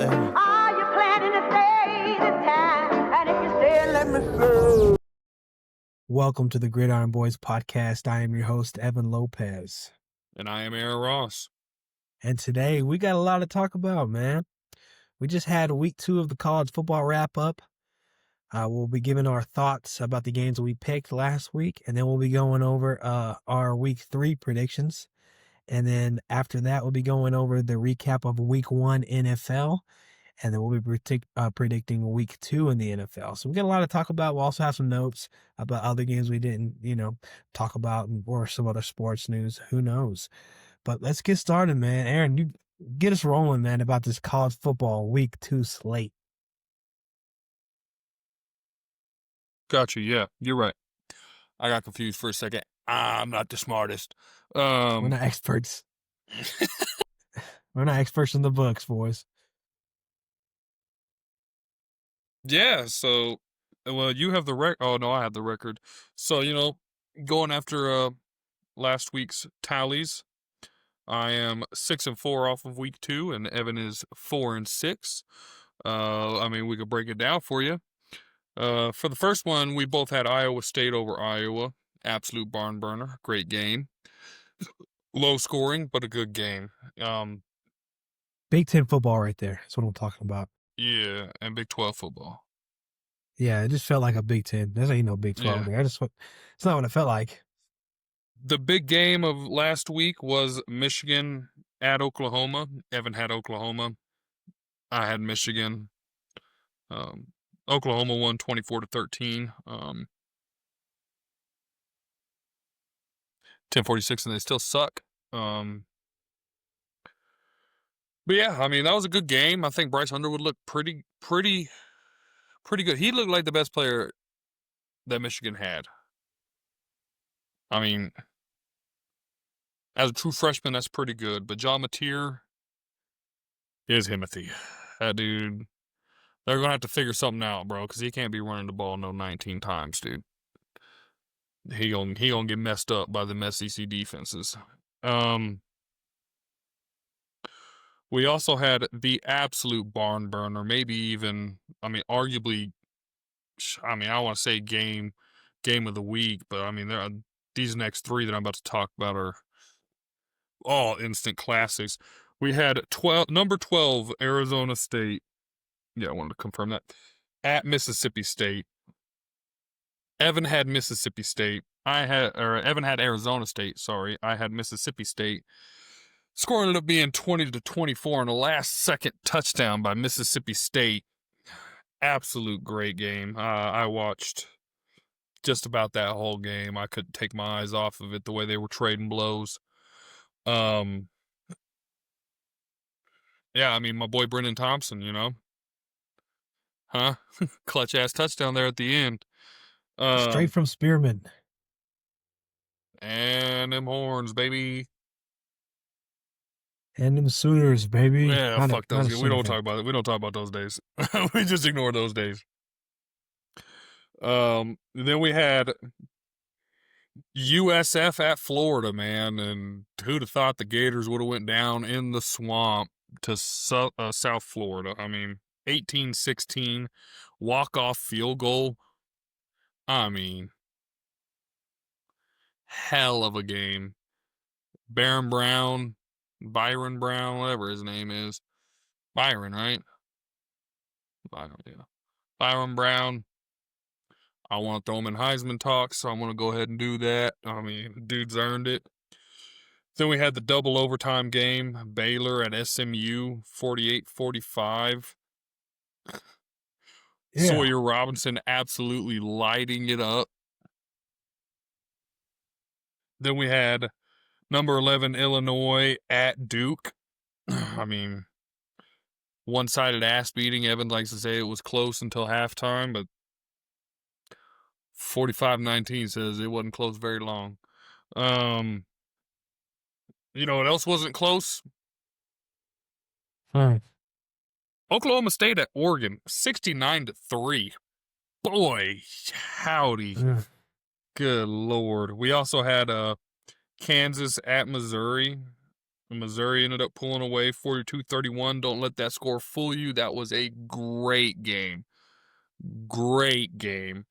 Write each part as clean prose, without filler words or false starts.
Are you planning to stay this time? And if you stay, let me know. Welcome to the Gridiron Boys Podcast. I am your host, Evan Lopez. And I am Aaryn Ross. And today we got a lot to talk about, man. We just had week 2 of the college football wrap-up. We'll be giving our thoughts about the games we picked last week, and then we'll be going over our week 3 predictions. And then after that, we'll be going over the recap of week 1 NFL, and then we'll be predicting week 2 in the NFL. So we got a lot to talk about. We'll also have some notes about other games we didn't, talk about, or some other sports news. Who knows? But let's get started, man. Aaryn, you get us rolling, man, about this college football week 2 slate. Gotcha. Yeah, you're right. I got confused for a second. I'm not the smartest. We're not experts. We're not experts in the books, boys. Yeah, so, well, you have the record. Oh, no, I have the record. So, going after last week's tallies, I am 6-4 off of week 2, and Evan is 4-6. We could break it down for you. For the first one, we both had Iowa State over Iowa. Absolute barn burner. Great game. Low scoring, but a good game. Big Ten football right there. That's what I'm talking about. Yeah, and Big 12 football. Yeah, it just felt like a Big Ten. There's ain't no Big 12 there. It's not what it felt like. The big game of last week was Michigan at Oklahoma. Evan had Oklahoma. I had Michigan. Oklahoma won 24-13. 10-46, and they still suck. But yeah, that was a good game. I think Bryce Underwood looked pretty good. He looked like the best player that Michigan had. As a true freshman, that's pretty good. But John Mateer is Himothy. That dude, they're going to have to figure something out, bro, because he can't be running the ball 19 times, dude. He gonna get messed up by the SEC defenses. We also had the absolute barn burner, maybe even, arguably, I want to say game of the week, but these next 3 that I'm about to talk about are all instant classics. We had number 12 Arizona State. Yeah, I wanted to confirm that. At Mississippi State. Evan had Mississippi State. Evan had Arizona State, sorry. I had Mississippi State. Score ended up being 20-24 in a last-second touchdown by Mississippi State. Absolute great game. I watched just about that whole game. I couldn't take my eyes off of it, the way they were trading blows. Yeah, my boy Brendan Thompson, clutch-ass touchdown there at the end. Straight from Spearman. And them horns, baby. And them Sooners, baby. Yeah, fuck those. We don't talk about it. We don't talk about those days. We just ignore those days. Then we had USF at Florida, man, and who'd have thought the Gators would have went down in the swamp to South Florida? 18-16, walk-off field goal. Hell of a game. Byron Brown, whatever his name is. Byron, right? Byron, yeah. Byron Brown. I want to throw him in Heisman talk, so I'm going to go ahead and do that. Dude's earned it. Then we had the double overtime game. Baylor at SMU, 48-45. Yeah. Sawyer Robinson absolutely lighting it up. Then we had number 11 Illinois at Duke. One-sided ass beating. Evan likes to say it was close until halftime, but 45-19 says it wasn't close very long. You know what else wasn't close? Oklahoma State at Oregon, 69-3. Boy, howdy. Yeah. Good Lord. We also had Kansas at Missouri. Missouri ended up pulling away 42-31. Don't let that score fool you. That was a great game. Great game.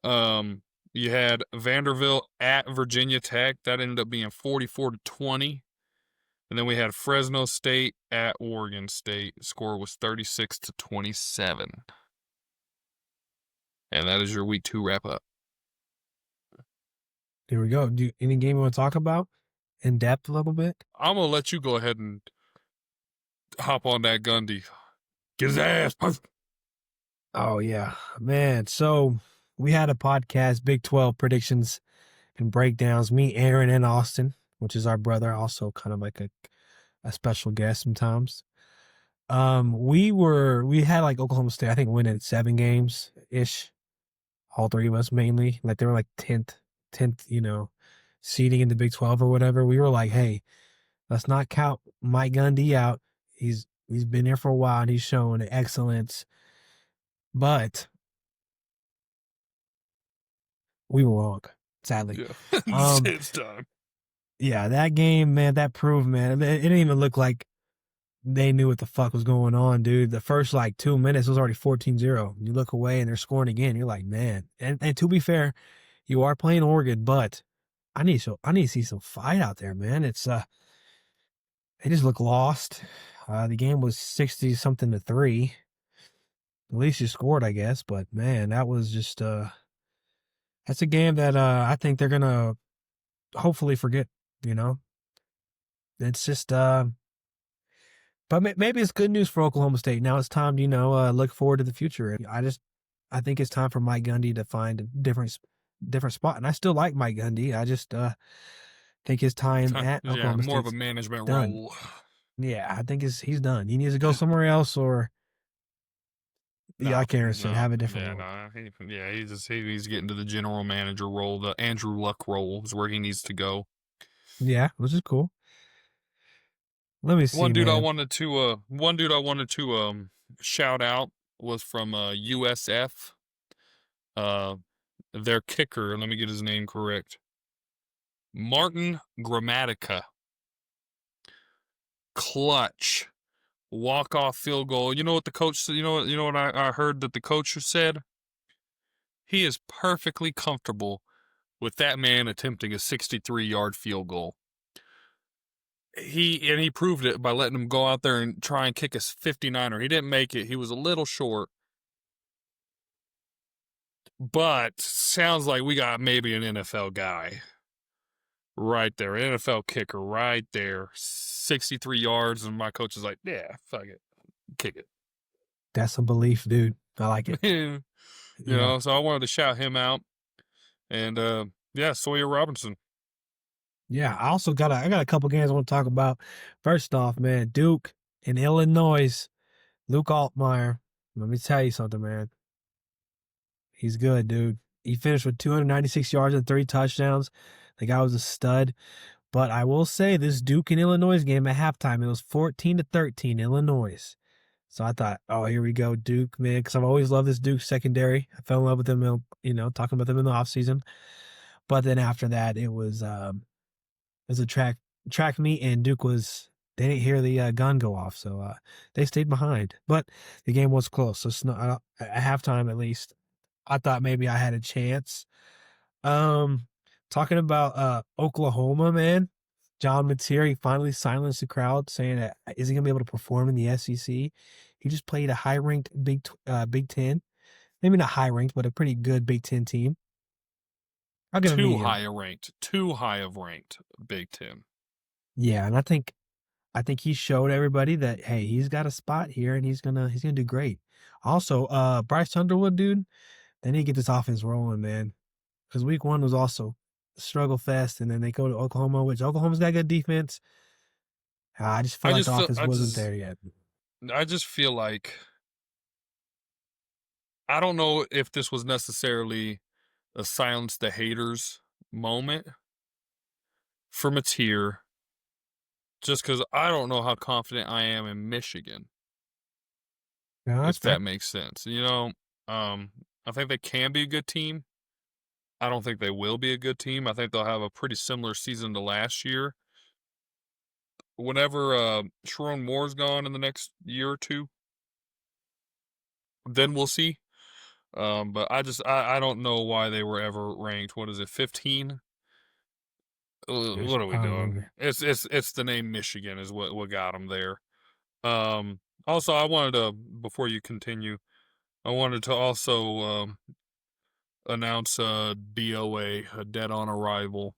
You had Vanderbilt at Virginia Tech. That ended up being 44-20. And then we had Fresno State at Oregon State. Score was 36-27. And that is your week 2 wrap up. There we go. Any game you want to talk about in depth a little bit? I'm going to let you go ahead and hop on that Gundy. Get his ass. Oh, yeah. Man, so we had a podcast, Big 12 predictions and breakdowns. Me, Aaryn, and Austin, which is our brother, also kind of like a special guest sometimes. We had like Oklahoma State, I think, winning 7 games-ish. All 3 of us mainly. Like they were like 10th, seeding in the Big 12 or whatever. We were like, hey, let's not count Mike Gundy out. He's been here for a while and he's shown excellence. But we were wrong, sadly. Yeah. It's time. Yeah, that game, man, that proved, man. It didn't even look like they knew what the fuck was going on, dude. The first, 2 minutes was already 14-0. You look away and they're scoring again. You're like, man. And to be fair, you are playing Oregon, but I need to see some fight out there, man. It's they just look lost. The game was 60-something to 3. At least you scored, I guess. But man, that was just that's a game that I think they're gonna hopefully forget. It's just but maybe it's good news for Oklahoma State. Now it's time to look forward to the future. I think it's time for Mike Gundy to find a different spot. And I still like Mike Gundy. I just think his time at Oklahoma State more of a management role. Yeah, I think he's done. He needs to go somewhere else or like Aaryn said, have a different role. He's getting to the general manager role. The Andrew Luck role is where he needs to go. Yeah, which is cool. Let me see. One dude I wanted to shout out was from USF. Their kicker, let me get his name correct. Martin Gramatica. Clutch. Walk-off field goal. You know what the coach said? You know what I heard that the coach said? He is perfectly comfortable with that man attempting a 63-yard field goal. He proved it by letting him go out there and try and kick a 59er. He didn't make it. He was a little short. But sounds like we got maybe an NFL guy right there, an NFL kicker right there, 63 yards, and my coach is like, yeah, fuck it, kick it. That's some belief, dude. I like it. So I wanted to shout him out. And, Sawyer Robinson. Yeah, I also got a couple games I want to talk about. First off, man, Duke in Illinois, Luke Altmaier. Let me tell you something, man. He's good, dude. He finished with 296 yards and 3 touchdowns. The guy was a stud. But I will say this Duke and Illinois game at halftime, it was 14-13 Illinois. So I thought, oh, here we go, Duke, man, because I've always loved this Duke secondary. I fell in love with them, talking about them in the offseason. But then after that, it was a track meet, and Duke they didn't hear the gun go off, so they stayed behind. But the game was close, so at halftime at least, I thought maybe I had a chance. Talking about Oklahoma, man, John Materi finally silenced the crowd, saying that is he gonna be able to perform in the SEC? He just played a high-ranked Big Ten, maybe not high-ranked, but a pretty good Big Ten team. I'll give him Too high of ranked Big Ten. Yeah, and I think he showed everybody that hey, he's got a spot here and he's gonna do great. Also, Bryce Underwood, dude, they need to get this offense rolling, man. Because week 1 was also a struggle fest, and then they go to Oklahoma, which Oklahoma's got good defense. I just feel like the offense wasn't there yet. I just feel like I don't know if this was necessarily a silence the haters moment for Mateer, just because I don't know how confident I am in Michigan. Yeah, if that makes sense. I think they can be a good team. I don't think they will be a good team. I think they'll have a pretty similar season to last year, whenever Sharon Moore's gone in the next year or two, then we'll see. But I don't know why they were ever ranked. What is it, 15? What are we doing? It's the name Michigan is what got them there. Also, I wanted to, before you continue, I wanted to also announce DOA, a dead on arrival.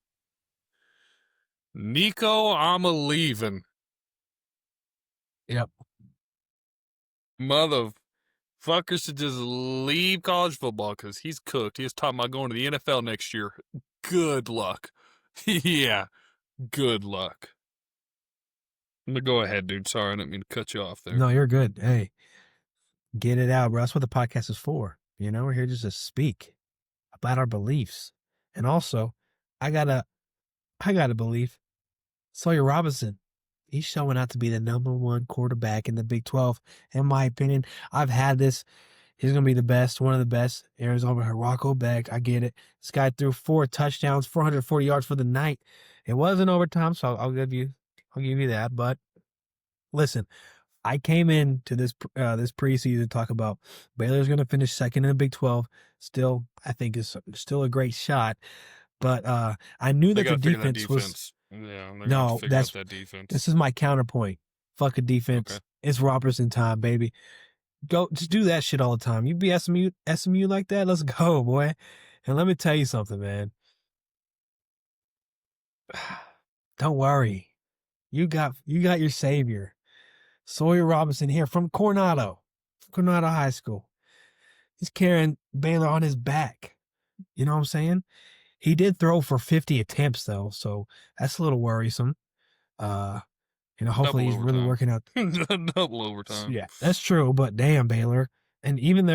Nico, I'm a leaving. Yep. Motherfucker should just leave college football because he's cooked. He's talking about going to the NFL next year. Good luck. Yeah, good luck. Go ahead, dude. Sorry, I didn't mean to cut you off there. No, you're good. Hey, get it out, bro. That's what the podcast is for. You know, we're here just to speak about our beliefs. And also, I got a belief. Sawyer Robinson, he's showing out to be the #1 quarterback in the Big 12. In my opinion, I've had this. He's going to be the best, one of the best. Arizona Rocco Beck, I get it. This guy threw 4 touchdowns, 440 yards for the night. It wasn't overtime, so I'll give you that. But listen, I came into this preseason to talk about Baylor's going to finish second in the Big 12. Still, I think it's still a great shot. But I knew that the defense was. Yeah, No, that's that defense. This is my counterpoint. Fuck a defense. Okay. It's Robertson time, baby. Go, just do that shit all the time. You be SMU like that? Let's go, boy. And let me tell you something, man. Don't worry. You got your savior. Sawyer Robinson here from Coronado High School. He's carrying Baylor on his back. You know what I'm saying? He did throw for 50 attempts, though, so that's a little worrisome. Hopefully he's really working out. Double overtime. Yeah, that's true, but damn, Baylor. And even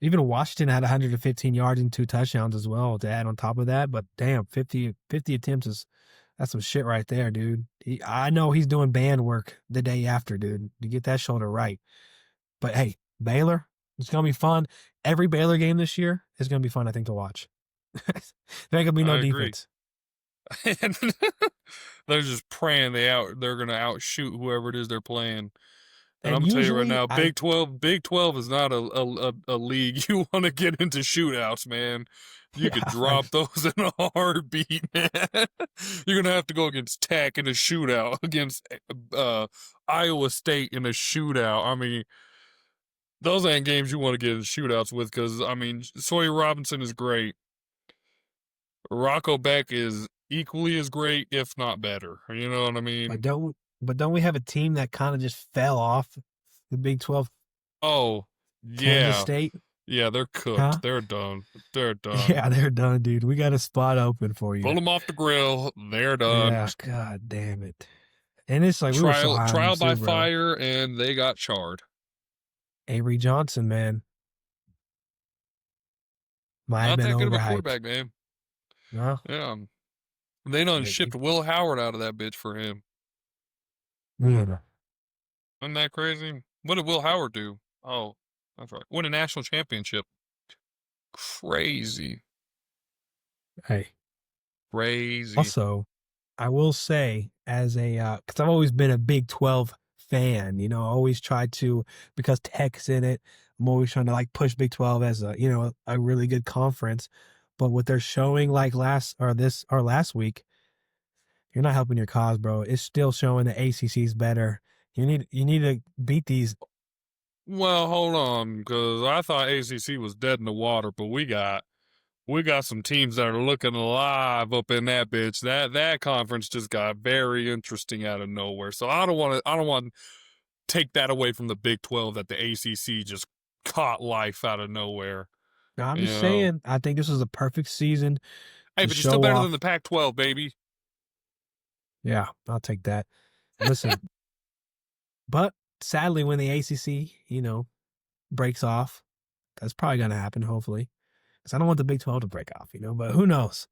even Washington had 115 yards and 2 touchdowns as well to add on top of that. But damn, 50 attempts that's some shit right there, dude. I know he's doing band work the day after, dude, to get that shoulder right. But hey, Baylor, it's going to be fun. Every Baylor game this year is going to be fun, I think, to watch. There ain't gonna be no defense. They're just praying they're gonna outshoot whoever it is they're playing. And I'm usually, telling you right now, Big 12 is not a league you want to get into shootouts, man. You could drop those in a heartbeat, man. You're gonna have to go against Tech in a shootout, against Iowa State in a shootout. I mean, those ain't games you want to get in shootouts with, because I mean, Sawyer Robinson is great. Rocco Beck is equally as great, if not better. You know what I mean? But don't we have a team that kind of just fell off the Big 12? Oh, yeah. Kansas State? Yeah, they're cooked. Huh? They're done. They're done. Yeah, they're done, dude. We got a spot open for you. Pull them off the grill. They're done. Yeah, God damn it. And it's like trial by fire, and they got charred. Avery Johnson, man. Not that good of a quarterback, man. No? Yeah. They done shipped Will Howard out of that bitch for him. Yeah. Isn't that crazy? What did Will Howard do? Oh, that's right. Win a national championship. Crazy. Hey. Crazy. Also, I will say, as because I've always been a Big 12 fan, I always tried to, because Tech's in it, I'm always trying to push Big 12 as a really good conference. But what they're showing last week, you're not helping your cause, bro. It's still showing the ACC's better. You need to beat these. Well, hold on, because I thought ACC was dead in the water, but we got some teams that are looking alive up in that bitch. That conference just got very interesting out of nowhere. So I don't want to take that away from the Big 12 that the ACC just caught life out of nowhere. No, I'm just saying, I think this is a perfect season. Hey, but you're still better than the Pac-12, baby. Yeah, I'll take that. Listen, but sadly, when the ACC, breaks off, that's probably going to happen, hopefully. Because I don't want the Big 12 to break off, but who knows?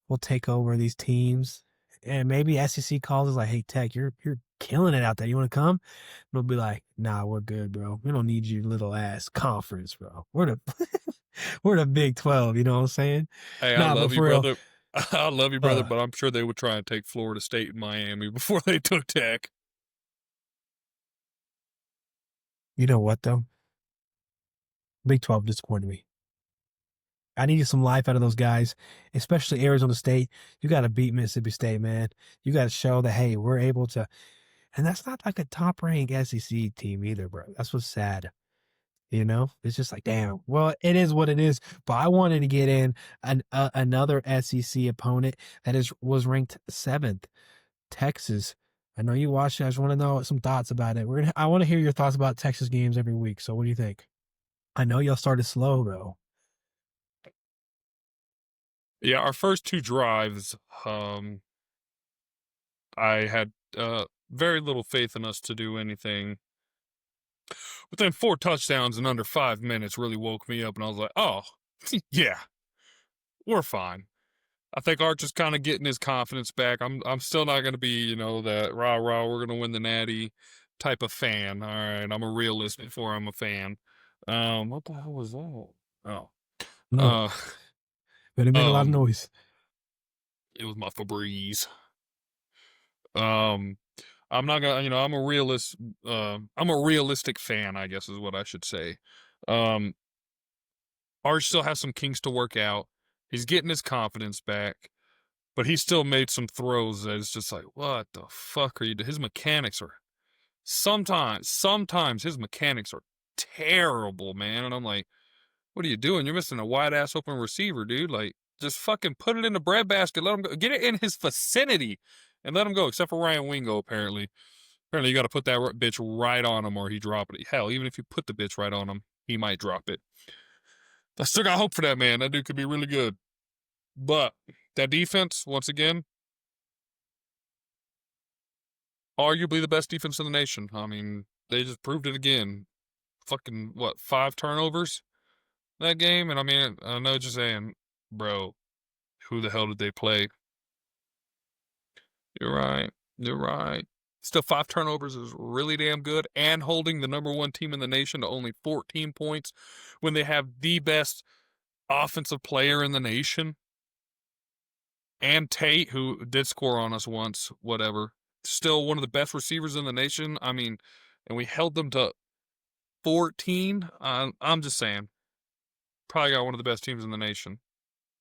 We'll take over these teams. And maybe SEC calls us like, hey, Tech, you're killing it out there. You want to come? And we'll be like, nah, we're good, bro. We don't need you little ass conference, bro. We're the Big 12, you know what I'm saying? Hey, I love you, brother. I love you, brother, Uh, but I'm sure they would try and take Florida State and Miami before they took Tech. you know what, though? Big 12 disappointed me. I needed some life out of those guys, especially Arizona State. You got to beat Mississippi State, man. You got to show that, hey, we're able to. And that's not like a top-ranked SEC team either, bro. That's what's sad. You know, it's just like, damn. Well, it is what it is. But I wanted to get in another SEC opponent that was ranked 7th, Texas. I know you watched it. I just want to know some thoughts about it. I want to hear your thoughts about Texas games every week. So, what do you think? I know y'all started slow though. Yeah, our first 2 drives, I had very little faith in us to do anything. But then 4 touchdowns in under 5 minutes really woke me up, and I was like, oh, yeah, we're fine. I think Arch is kind of getting his confidence back. I'm still not going to be, that rah-rah, we're going to win the Natty type of fan. All right, I'm a realist before I'm a fan. What the hell was that? Oh. No, but it made a lot of noise. It was my Febreze. I'm not gonna, I'm a realist. I'm a realistic fan, I guess is what I should say. Arch still has some kinks to work out. He's getting his confidence back, but he still made some throws that it's just like, what the fuck are you doing? His mechanics are sometimes his mechanics are terrible, man. And I'm like, what are you doing? You're missing a wide ass open receiver, dude. Like, just fucking put it in the breadbasket. Let him go. Get it in his vicinity and let him go, except for Ryan Wingo, apparently. Apparently, you got to put that bitch right on him or he drop it. Hell, even if you put the bitch right on him, he might drop it. I still got hope for that man. That dude could be really good. But that defense, once again, arguably the best defense in the nation. I mean, they just proved it again. Fucking, 5 turnovers that game? And I mean, I know what you're saying, bro, who the hell did they play? You're right. Still, 5 turnovers is really damn good, and holding the number 1 team in the nation to only 14 points when they have the best offensive player in the nation. And Tate, who did score on us once, whatever. Still one of the best receivers in the nation. I mean, and we held them to 14. I'm just saying, probably got one of the best teams in the nation.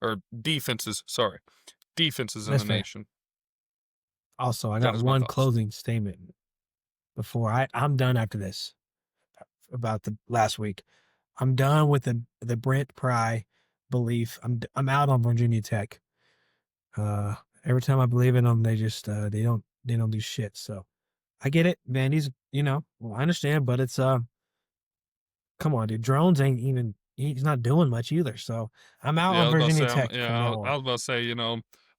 Or defenses, sorry. Defenses in the nation. Also, I got one closing statement before I'm done after this about the last week. I'm done with the Brent Pry belief. I'm out on Virginia Tech. Every time I believe in them, they just they don't do shit. So I get it, man. He's I understand, but it's come on, dude. Drones ain't even he's not doing much either. So I'm out on Virginia Tech. I was about to say,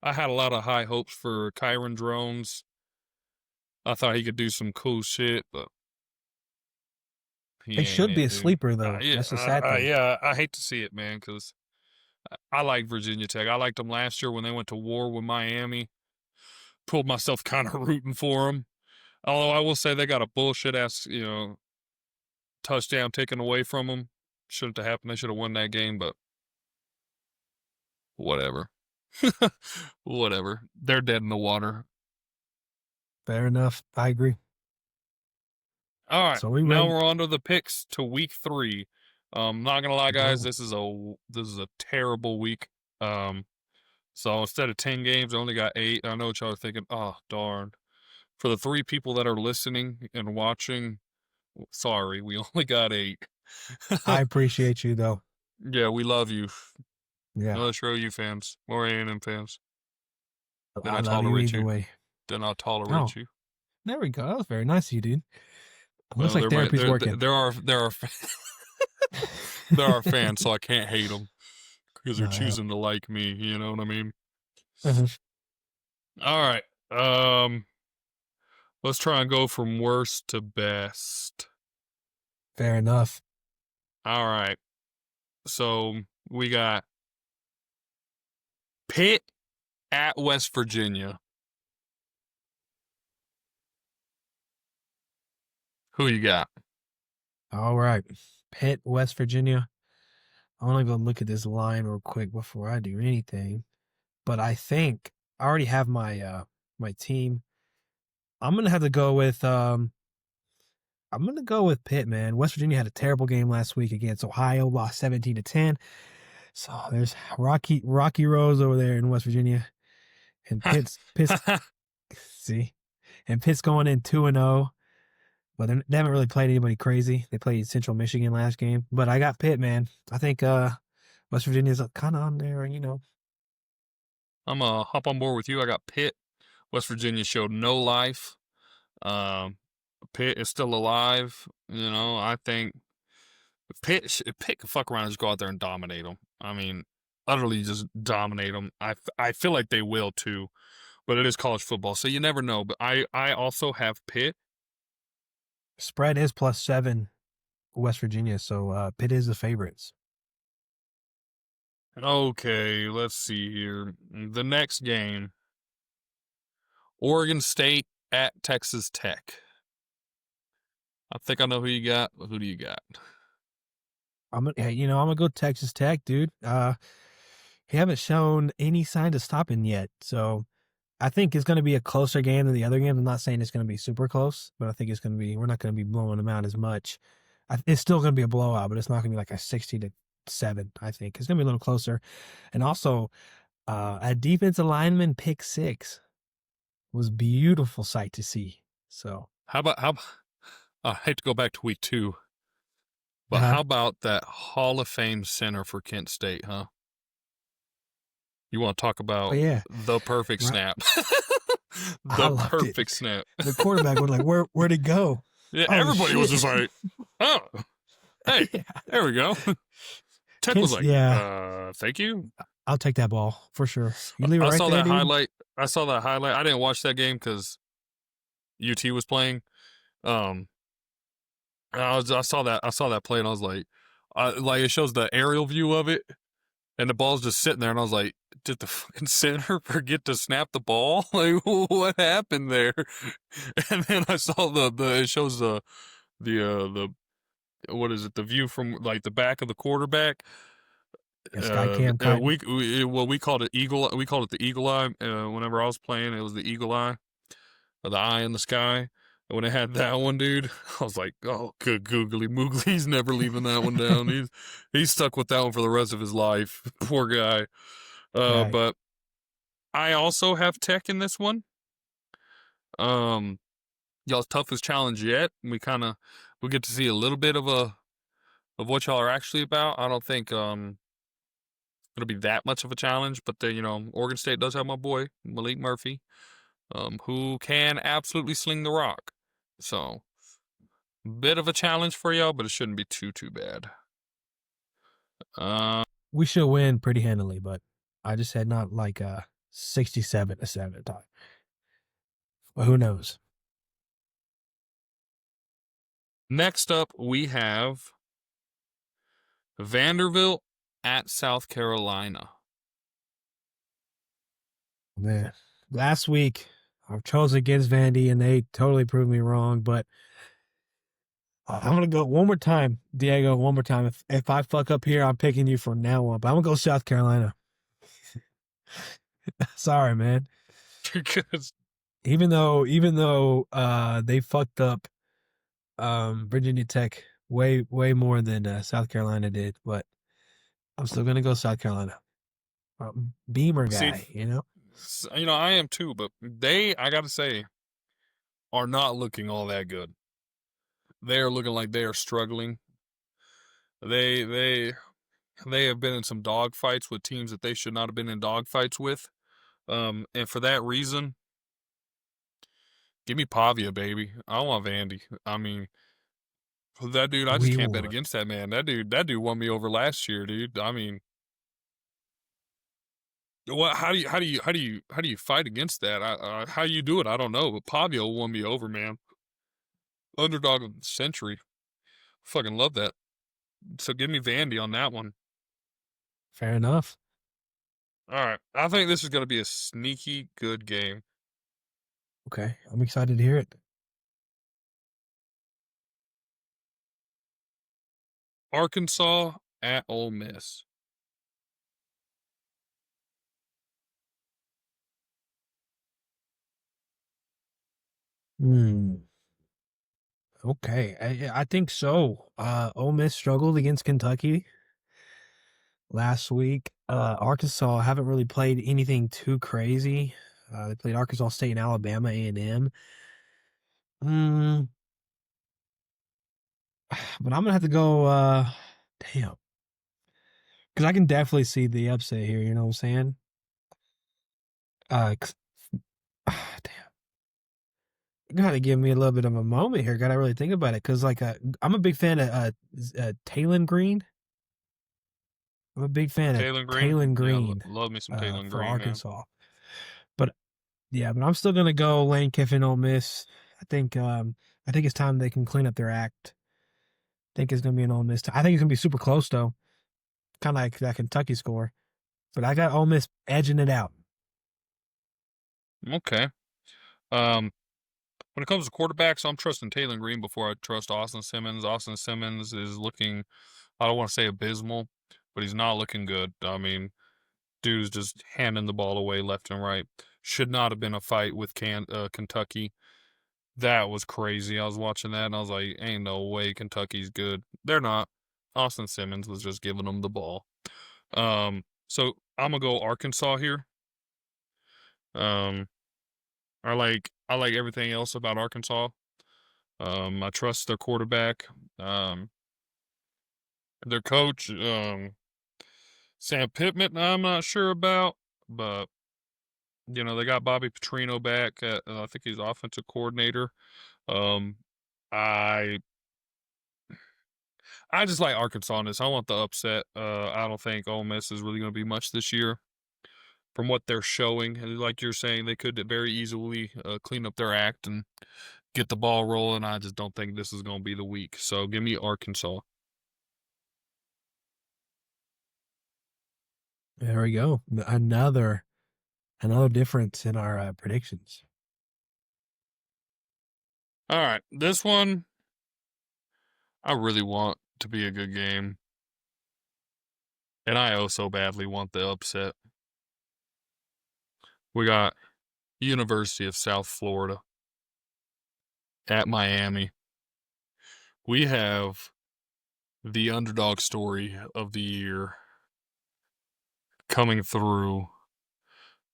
I had a lot of high hopes for Kyron Drones. I thought he could do some cool shit, but he should be a sleeper though. That's the sad thing. Yeah, I hate to see it, man, because I like Virginia Tech. I liked them last year when they went to war with Miami. Pulled myself kind of rooting for them. Although I will say they got a bullshit ass, touchdown taken away from them. Shouldn't have happened. They should have won that game, but whatever. Whatever. They're dead in the water. Fair enough. I agree. All right. So now we're on to the picks to week 3. Not gonna lie, guys, this is a terrible week. So instead of 10 games, I only got 8. I know what y'all are thinking. Oh, darn. For the 3 people that are listening and watching, sorry, we only got 8. I appreciate you though. Yeah, we love you. Yeah. No, show you fans, more A&M fans. Then I tolerate you. Way. Then I'll tolerate you. There we go. That was very nice of you, dude. Looks like therapy's working. There are there are fans, so I can't hate them because they're choosing to like me. You know what I mean? All right. Let's try and go from worst to best. Fair enough. All right. So we got Pitt at West Virginia. Who you got? All right. Pitt, West Virginia. I want to go look at this line real quick before I do anything. but I think I already have my my team. I'm gonna have to go with Pitt, man. West Virginia had a terrible game last week against Ohio, lost 17-10. So there's Rocky Rose over there in West Virginia, and Pitt's see, and Pitt's going in 2-0. But they haven't really played anybody crazy. They played Central Michigan last game. But I got Pitt, man. I think West Virginia's kind of on there, you know. I'm going to hop on board with you. I got Pitt. West Virginia showed no life. Pitt is still alive. You know, I think if Pitt could fuck around and just go out there and dominate them. I mean, utterly just dominate them. I feel like they will too. But it is college football, so you never know. But I also have Pitt. Spread is +7 West Virginia, so Pitt is the favorites. Okay, let's see here. The next game, Oregon State at Texas Tech. I think I know who you got. Who do you got? I'm gonna go Texas Tech, dude. He haven't shown any sign of stopping yet, so I think it's going to be a closer game than the other games. I'm not saying it's going to be super close, but I think it's going to be. We're not going to be blowing them out as much. It's still going to be a blowout, but it's not going to be like a 60-7. I think it's going to be a little closer. And also, a defensive lineman pick 6 was beautiful sight to see. So how I hate to go back to week 2, but how about that Hall of Fame center for Kent State, huh? You want to talk about the perfect snap? The perfect snap. The quarterback was like, where'd it go? Yeah, everybody was just like, oh, hey, there we go. Tech was like, thank you. I'll take that ball for sure. You leave it right saw there, that dude? highlight. I saw that highlight. I didn't watch that game because UT was playing. I saw that play and I was like it shows the aerial view of it. And the ball's just sitting there, and I was like, did the fucking center forget to snap the ball? Like, what happened there? And then I saw it shows the what is it, the view from, like, the back of the quarterback. Sky cam we called it the eagle eye. Whenever I was playing, it was the eagle eye, or the eye in the sky. When it had that one, dude, I was like, oh, good googly moogly. He's never leaving that one down. He's stuck with that one for the rest of his life. Poor guy. Right. But I also have Tech in this one. Y'all's toughest challenge yet. We get to see a little bit of what y'all are actually about. I don't think it'll be that much of a challenge, but Oregon State does have my boy Malik Murphy, who can absolutely sling the rock. So, bit of a challenge for y'all, but it shouldn't be too bad. We should win pretty handily, but I just said not like 67-7 time. But who knows? Next up, we have Vanderbilt at South Carolina. Man, last week I chose against Vandy, and they totally proved me wrong. But I'm gonna go one more time, Diego. One more time. If I fuck up here, I'm picking you from now on. But I'm gonna go South Carolina. Sorry, man. Even though they fucked up Virginia Tech way more than South Carolina did, but I'm still gonna go South Carolina. Beamer guy, I am too, but I gotta say, are not looking all that good. They are looking like they are struggling. They have been in some dog fights with teams that they should not have been in dog fights with. And for that reason, give me Pavia, baby. I want Vandy. I mean, that dude, I just can't bet against that man. That dude won me over last year, dude. I mean, what? How do you fight against that? How you do it? I don't know. But Pavia won me over, man. Underdog of the century. Fucking love that. So give me Vandy on that one. Fair enough. All right. I think this is going to be a sneaky good game. Okay. I'm excited to hear it. Arkansas at Ole Miss. Okay, I think so. Ole Miss struggled against Kentucky last week. Arkansas haven't really played anything too crazy. They played Arkansas State and Alabama A&M. But I'm gonna have to go. Damn, because I can definitely see the upset here. You know what I'm saying? Damn, you gotta give me a little bit of a moment here. Gotta really think about it, because I'm a big fan of Taylon Green. I'm a big fan of Taylor Green? Taylon Yeah, Green love me some Taylor for Green, man. Arkansas. But yeah, but I'm still gonna go Lane Kiffin, Ole Miss. I think it's time they can clean up their act. I think it's gonna be an Ole Miss. I think it's gonna be super close though, kind of like that Kentucky score. But I got Ole Miss edging it out. Okay. When it comes to quarterbacks, I'm trusting Taylor Green before I trust Austin Simmons. Austin Simmons is looking, I don't want to say abysmal, but he's not looking good. I mean, dude's just handing the ball away left and right. Should not have been a fight with Kentucky. That was crazy. I was watching that and I was like, ain't no way Kentucky's good. They're not. Austin Simmons was just giving them the ball. So I'm gonna go Arkansas here. I like everything else about Arkansas. I trust their quarterback. Their coach, Sam Pittman, I'm not sure about, but they got Bobby Petrino back. I think he's offensive coordinator. I just like Arkansas in this. I want the upset. I don't think Ole Miss is really going to be much this year from what they're showing. And like you're saying, they could very easily clean up their act and get the ball rolling. I just don't think this is going to be the week. So give me Arkansas. There we go. Another difference in our predictions. All right, this one I really want to be a good game, and I oh so badly want the upset. We got University of South Florida at Miami. We have the underdog story of the year coming through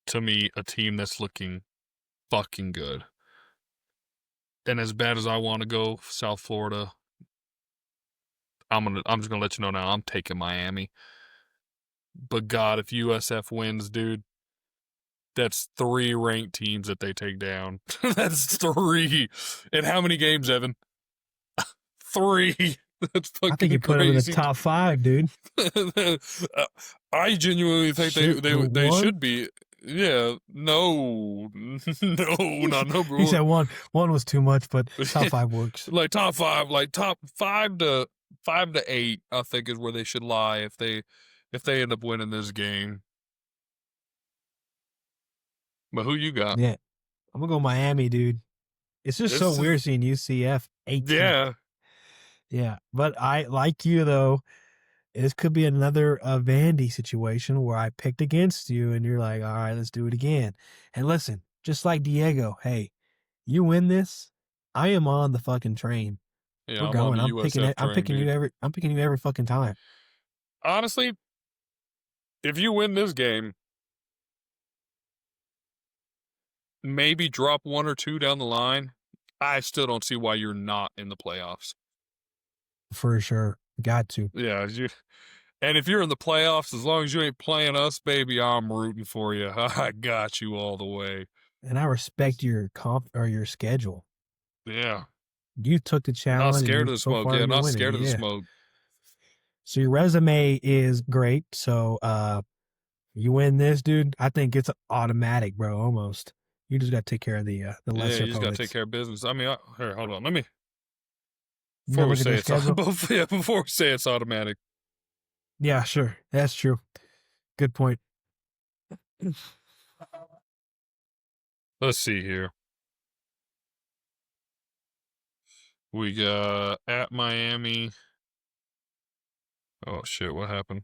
to meet a team that's looking fucking good. And as bad as I want to go South Florida, I'm just gonna let you know now, I'm taking Miami. But God, if USF wins, dude, that's 3 ranked teams that they take down. That's 3. In how many games, Evan? 3. That's fucking I think you put them in the top 5, dude. I genuinely think they should be. Yeah, no, not number 1. He said one was too much, but top 5 works. Like top 5, like top 5 to 8, I think is where they should lie if they end up winning this game. But who you got? Yeah, I'm gonna go Miami, dude. It's just so weird seeing UCF 18. Yeah, but I like you though. This could be another Vandy situation where I picked against you and you're like, all right, let's do it again. And listen, just like Diego, hey, you win this, I am on the fucking train. Yeah, we're going. I'm picking you every fucking time. Honestly, if you win this game, maybe drop 1 or 2 down the line, I still don't see why you're not in the playoffs. For sure. Got to. Yeah, and if you're in the playoffs, as long as you ain't playing us, baby, I'm rooting for you. I got you all the way. And I respect your your schedule. Yeah. You took the challenge. Not scared of the smoke. Yeah, not scared of the smoke. So your resume is great. So you win this, dude. I think it's automatic, bro. Almost. You just got to take care of the lesser opponents. Yeah, you just got to take care of business. I mean, here, hold on. Let me. Before we say it's automatic. Yeah, sure. That's true. Good point. Let's see here. We got at Miami. Oh, shit. What happened?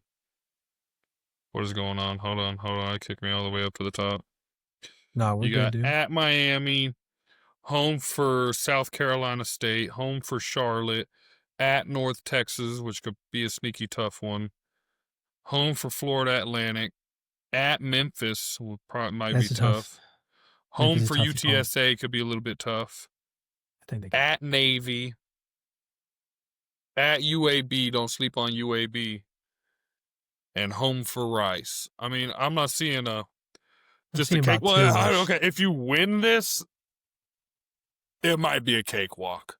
What is going on? Hold on. It kicked me all the way up to the top. No, we're you good, got dude. at Miami, home for South Carolina State, home for Charlotte, at North Texas, which could be a sneaky tough one, home for Florida Atlantic, at Memphis might be That's a tough. tough, Memphis home is for tough at home. UTSA could be a little bit tough, I think they got at Navy, at UAB, don't sleep on UAB, and home for Rice. I mean, I'm not seeing just a cake. Well, okay, if you win this, it might be a cakewalk.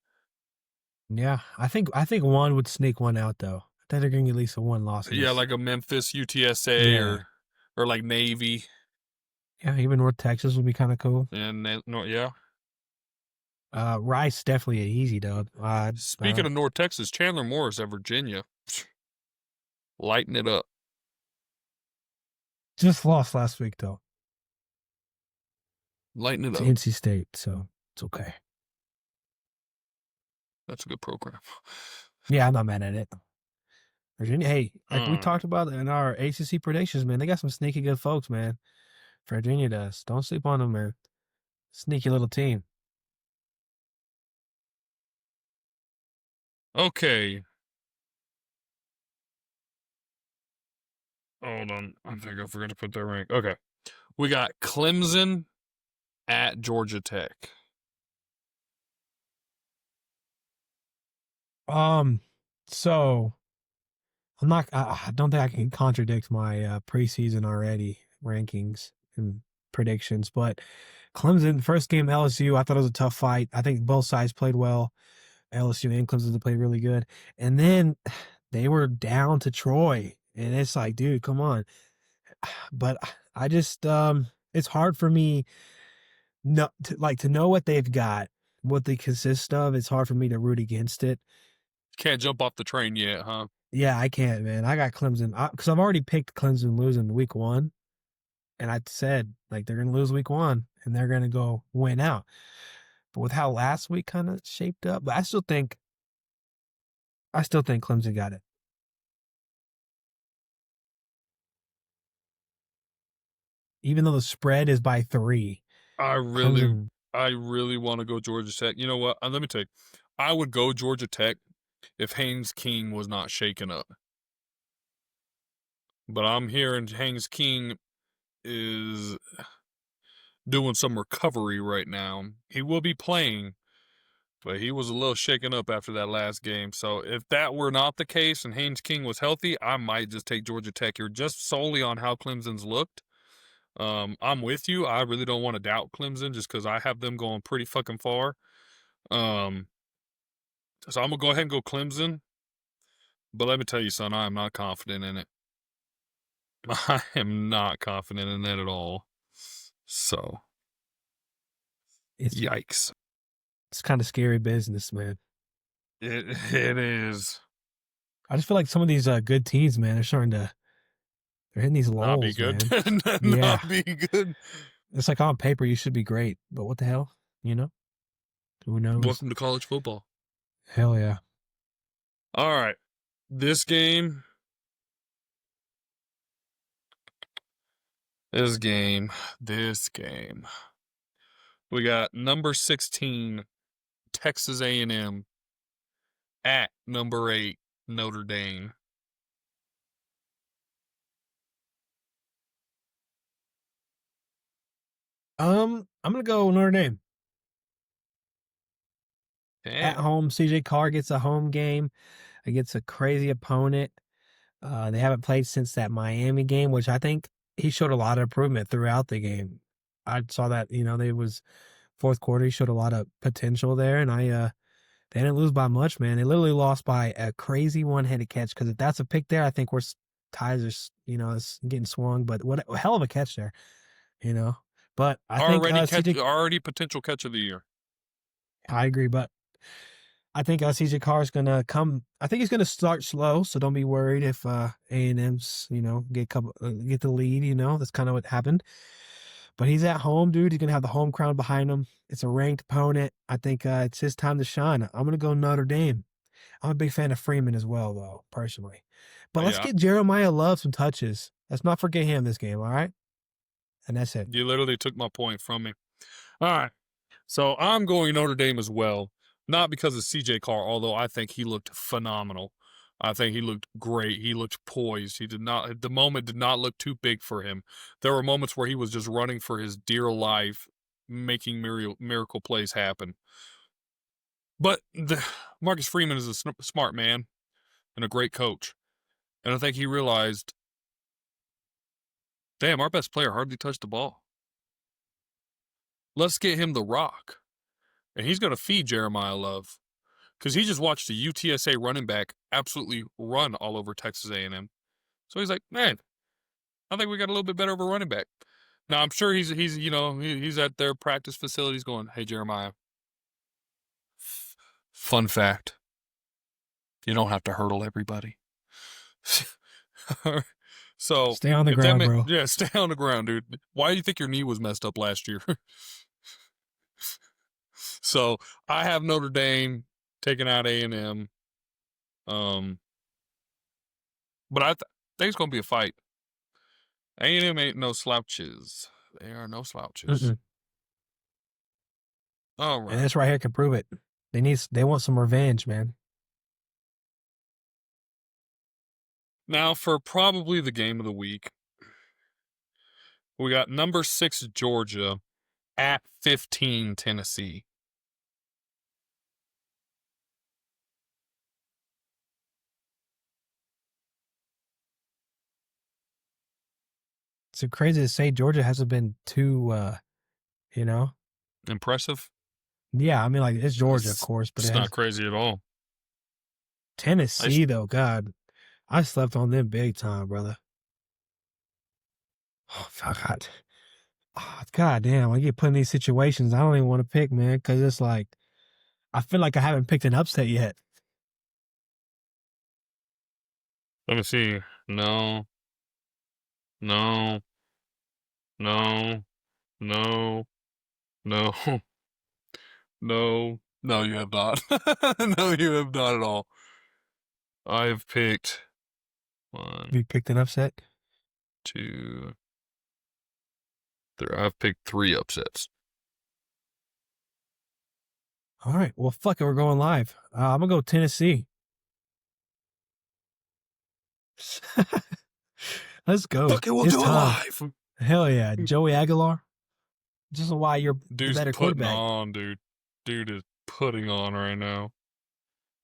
Yeah, I think one would sneak one out though. I think they're gonna get at least a one loss. Yeah, like a Memphis, UTSA, or like Navy. Yeah, even North Texas would be kind of cool. And yeah. Rice definitely an easy dub. Speaking of North Texas, Chandler Morris at Virginia, lighting it up. Just lost last week though. Lighting it up. NC State, so it's okay. That's a good program. Yeah, I'm not mad at it. Virginia, hey, like we talked about in our ACC predictions, man, they got some sneaky good folks, man. Virginia does. Don't sleep on them, man. Sneaky little team. Okay. Hold on. I think I forgot to put that rank. Okay. We got Clemson at Georgia Tech. So I don't think I can contradict my preseason already rankings and predictions, but Clemson, first game LSU, I thought it was a tough fight. I think both sides played well. LSU and Clemson played really good. And then they were down to Troy. And it's like, dude, come on. But I just it's hard for me to know what they've got, what they consist of. It's hard for me to root against it. Can't jump off the train yet, huh? Yeah, I can't, man. I got Clemson because I've already picked Clemson losing week 1, and I said like they're gonna lose week 1 and they're gonna go win out. But with how last week kind of shaped up, but I still think Clemson got it. Even though the spread is by 3. I really want to go Georgia Tech. You know what? Let me tell you, I would go Georgia Tech if Haynes King was not shaken up. But I'm hearing Haynes King is doing some recovery right now. He will be playing, but he was a little shaken up after that last game. So if that were not the case and Haynes King was healthy, I might just take Georgia Tech here just solely on how Clemson's looked. I'm with you. I really don't want to doubt Clemson just because I have them going pretty fucking far. So I'm going to go ahead and go Clemson. But let me tell you, son, I am not confident in it. I am not confident in that at all. So, yikes. It's kind of scary business, man. It is. I just feel like some of these good teams, man, they're hitting these lulls, Not be good. Man. Not be good. It's like on paper you should be great, but what the hell, you know? Who knows? Welcome to college football. Hell yeah. All right. This game. We got number 16, Texas A&M, at number 8, Notre Dame. I'm gonna go Notre Dame. Damn. At home, CJ Carr gets a home game against a crazy opponent. They haven't played since that Miami game, which I think he showed a lot of improvement throughout the game. I saw that, they was fourth quarter. He showed a lot of potential there, and they didn't lose by much, man. They literally lost by a crazy one-handed catch. Because if that's a pick there, I think we're ties are, it's getting swung. But what a hell of a catch there, But I think already potential catch of the year. I agree, but I think CJ Carr is going to come. I think he's going to start slow, so don't be worried if A&M's, get the lead. That's kind of what happened. But he's at home, dude. He's going to have the home crowd behind him. It's a ranked opponent. I think it's his time to shine. I'm going to go Notre Dame. I'm a big fan of Freeman as well, though, personally. But let's get Jeremiah Love some touches. Let's not forget him this game, all right? And that's it. You literally took my point from me. All right. So I'm going Notre Dame as well. Not because of CJ Carr, although I think he looked phenomenal. I think he looked great. He looked poised. The moment did not look too big for him. There were moments where he was just running for his dear life, making miracle plays happen. But Marcus Freeman is a smart man and a great coach. And I think he realized, damn, our best player hardly touched the ball. Let's get him the rock. And he's going to feed Jeremiah Love. Because he just watched a UTSA running back absolutely run all over Texas A&M. So he's like, man, I think we got a little bit better of a running back. Now, I'm sure he's at their practice facilities going, hey, Jeremiah, fun fact, you don't have to hurdle everybody. So stay on the ground, bro. Yeah, stay on the ground, dude. Why do you think your knee was messed up last year? So I have Notre Dame taking out A&M. But I think it's going to be a fight. A&M ain't no slouches. They are no slouches. Mm-mm. All right. And this right here can prove it. They want some revenge, man. Now for probably the game of the week, we got number 6 Georgia at 15 Tennessee. It's so crazy to say Georgia hasn't been too, Impressive? Yeah, I mean, like, it's Georgia, of course, but it's not crazy at all. Tennessee, though, God, I slept on them big time, brother. Oh, God. Oh, God damn, I get put in these situations I don't even want to pick, man, because it's like, I feel like I haven't picked an upset yet. Let me see. No, you have not. No, you have not at all. I've picked 1. You picked an upset? 2, 3. I've picked 3 upsets. All right. Well, fuck it. We're going live. I'm going to go Tennessee. Let's go. Fuck it, we'll do it live. Hell yeah. Joey Aguilar. Just why you're the better quarterback. Putting on, dude. Dude is putting on right now.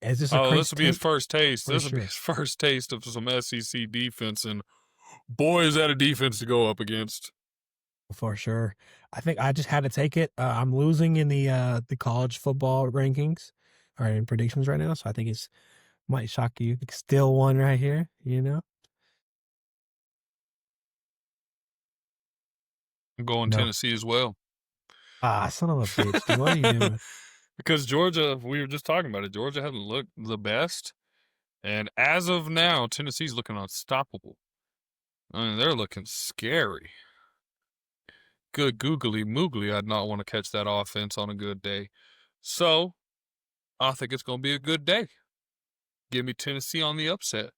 Is this this will be his first taste. This will sure. be his first taste of some SEC defense, and boy, is that a defense to go up against. For sure. I think I just had to take it. I'm losing in the college football rankings or in predictions right now, so I think it's might shock you. Still one right here, I'm going Tennessee as well. Son of a bitch. Dude, what are you doing? Because Georgia, we were just talking about it, Georgia hasn't looked the best. And as of now, Tennessee's looking unstoppable. I mean, they're looking scary. Good googly moogly, I'd not want to catch that offense on a good day. So, I think it's going to be a good day. Give me Tennessee on the upset.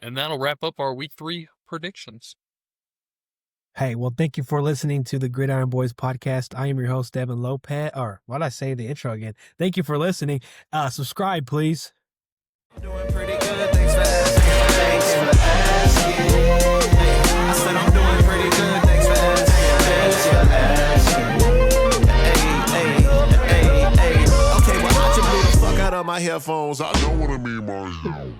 And that'll wrap up our Week 3 predictions. Hey, well, thank you for listening to the Gridiron Boys Podcast. I am your host, Evan Lopez. Or, why did I say the intro again? Thank you for listening. Subscribe, please. I'm doing pretty good. Thanks for asking. I said I'm doing pretty good. Thanks for asking. Hey. Okay, well, I just blew the fuck out of my headphones. I know what I mean, man.